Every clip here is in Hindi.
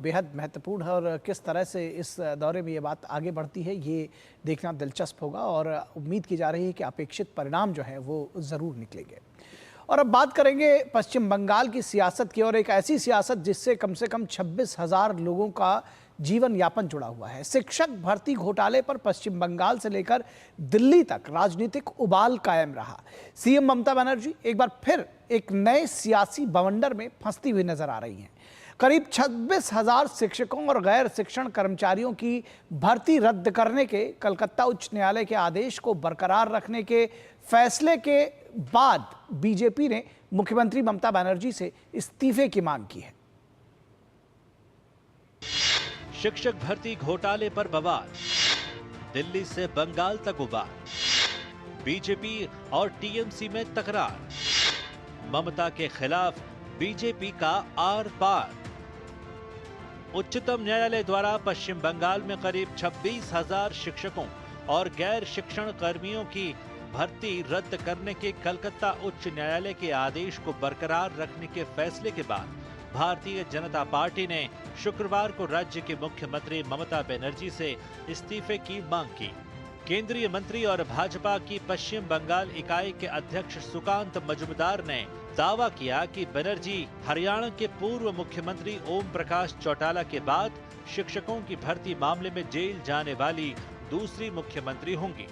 बेहद महत्वपूर्ण है और किस तरह से इस दौरे में ये बात आगे बढ़ती है ये देखना दिलचस्प होगा और उम्मीद की जा रही है कि अपेक्षित परिणाम जो है वो ज़रूर निकलेंगे। और अब बात करेंगे पश्चिम बंगाल की सियासत की और एक ऐसी सियासत जिससे कम से कम 26,000 लोगों का जीवन यापन जुड़ा हुआ है। शिक्षक भर्ती घोटाले पर पश्चिम बंगाल से लेकर दिल्ली तक राजनीतिक उबाल कायम रहा। सीएम ममता बनर्जी एक बार फिर एक नए सियासी बवंडर में फंसती हुई नजर आ रही हैं। करीब 26,000 शिक्षकों और गैर शिक्षण कर्मचारियों की भर्ती रद्द करने के कलकत्ता उच्च न्यायालय के आदेश को बरकरार रखने के फैसले के बाद बीजेपी ने मुख्यमंत्री ममता बनर्जी से इस्तीफे की मांग की है। शिक्षक भर्ती घोटाले पर बवाल, दिल्ली से बंगाल तक उबाल, बीजेपी और टीएमसी में तकरार, ममता के खिलाफ बीजेपी का आर पार। उच्चतम न्यायालय द्वारा पश्चिम बंगाल में करीब 26,000 शिक्षकों और गैर शिक्षण कर्मियों की भर्ती रद्द करने के कलकत्ता उच्च न्यायालय के आदेश को बरकरार रखने के फैसले के बाद भारतीय जनता पार्टी ने शुक्रवार को राज्य के मुख्यमंत्री ममता बनर्जी से इस्तीफे की मांग की। केंद्रीय मंत्री और भाजपा की पश्चिम बंगाल इकाई के अध्यक्ष सुकांत मजुमदार ने दावा किया कि बनर्जी हरियाणा के पूर्व मुख्यमंत्री ओम प्रकाश चौटाला के बाद शिक्षकों की भर्ती मामले में जेल जाने वाली दूसरी मुख्यमंत्री होंगी।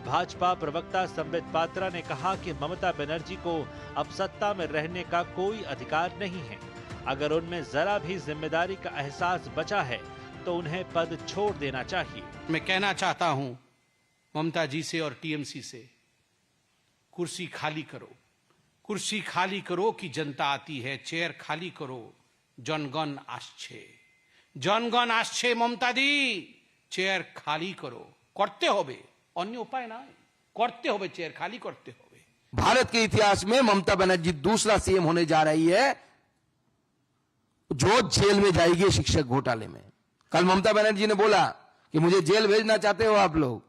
भाजपा प्रवक्ता संबित पात्रा ने कहा कि ममता बनर्जी को अब सत्ता में रहने का कोई अधिकार नहीं है। अगर उनमें जरा भी जिम्मेदारी का एहसास बचा है तो उन्हें पद छोड़ देना चाहिए। मैं कहना चाहता हूं ममता जी से और टीएमसी से, कुर्सी खाली करो, कुर्सी खाली करो कि जनता आती है, चेयर खाली करो, जनगण आसछे, जनगण आसछे, ममता दी चेयर खाली करो। करते होबे, अन्य उपाय ना, करते होबे, चेयर खाली करते होबे। भारत के इतिहास में ममता बनर्जी दूसरा सीएम होने जा रही है जो जेल में जाएगी शिक्षक घोटाले में। कल ममता बनर्जी ने बोला कि मुझे जेल भेजना चाहते हो आप लोग।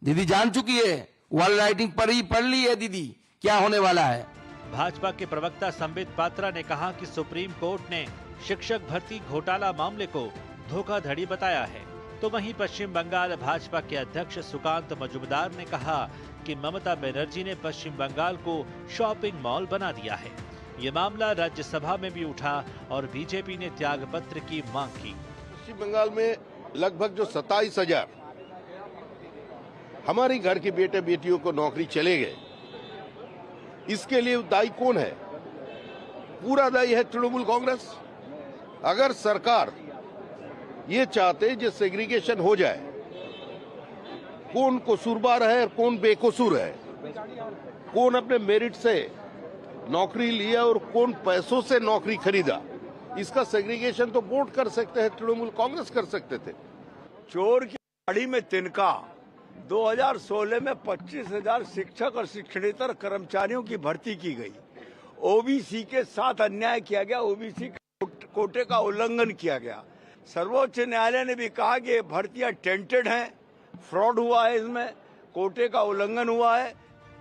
दीदी जान चुकी है, वॉल राइटिंग पढ़ ली है दीदी क्या होने वाला है। भाजपा के प्रवक्ता संबित पात्रा ने कहा कि सुप्रीम कोर्ट ने शिक्षक भर्ती घोटाला मामले को धोखाधड़ी बताया है, तो वहीं पश्चिम बंगाल भाजपा के अध्यक्ष सुकांत मजुमदार ने कहा कि ममता बनर्जी ने पश्चिम बंगाल को शॉपिंग मॉल बना दिया है। ये मामला राज्यसभा में भी उठा और बीजेपी ने त्यागपत्र की मांग की। पश्चिम बंगाल में लगभग जो 27,000 हमारे घर के बेटे बेटियों को नौकरी चले गए, इसके लिए दायी कौन है? पूरा दायी है तृणमूल कांग्रेस। अगर सरकार ये चाहते जो सेग्रीगेशन हो जाए, कौन कसूरवार है और कौन बेकसूर है, कौन अपने मेरिट से नौकरी लिया और कौन पैसों से नौकरी खरीदा, इसका सेग्रीगेशन तो बोर्ड कर सकते हैं, तृणमूल कांग्रेस कर सकते थे। चोर की गाड़ी में तिनका। 2016 में 25,000 शिक्षक और शिक्षणेतर कर्मचारियों की भर्ती की गई। ओबीसी के साथ अन्याय किया गया, ओबीसी कोटे का उल्लंघन किया गया। सर्वोच्च न्यायालय ने भी कहा कि ये भर्तियां टेंटेड हैं, फ्रॉड हुआ है, इसमें कोटे का उल्लंघन हुआ है।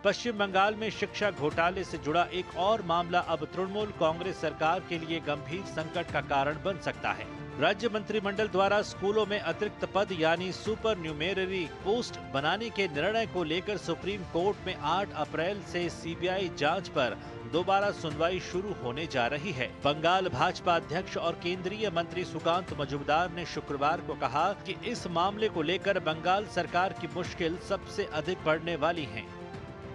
पश्चिम बंगाल में शिक्षा घोटाले से जुड़ा एक और मामला अब तृणमूल कांग्रेस सरकार के लिए गंभीर संकट का कारण बन सकता है। राज्य मंत्रिमंडल द्वारा स्कूलों में अतिरिक्त पद यानी सुपर न्यूमेररी पोस्ट बनाने के निर्णय को लेकर सुप्रीम कोर्ट में 8 अप्रैल से सीबीआई जांच पर दोबारा सुनवाई शुरू होने जा रही है। बंगाल भाजपा अध्यक्ष और केंद्रीय मंत्री सुकांत मजुमदार ने शुक्रवार को कहा कि इस मामले को लेकर बंगाल सरकार की मुश्किल सबसे अधिक बढ़ने वाली है।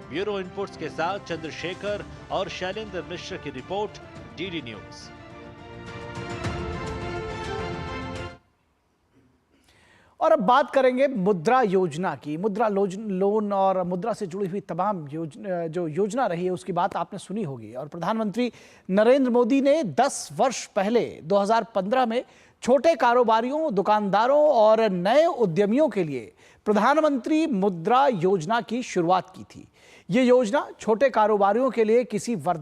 ब्यूरो इनपुट्स के साथ चंद्रशेखर और शैलेंद्र मिश्र की रिपोर्ट, डीडी न्यूज। और अब बात करेंगे मुद्रा योजना की। मुद्रा लोन और मुद्रा से जुड़ी हुई तमाम जो योजना रही है उसकी बात आपने सुनी होगी। और प्रधानमंत्री नरेंद्र मोदी ने 10 वर्ष पहले 2015 में छोटे कारोबारियों, दुकानदारों और नए उद्यमियों के लिए प्रधानमंत्री मुद्रा योजना की शुरुआत की थी। ये योजना छोटे कारोबारियों के लिए किसी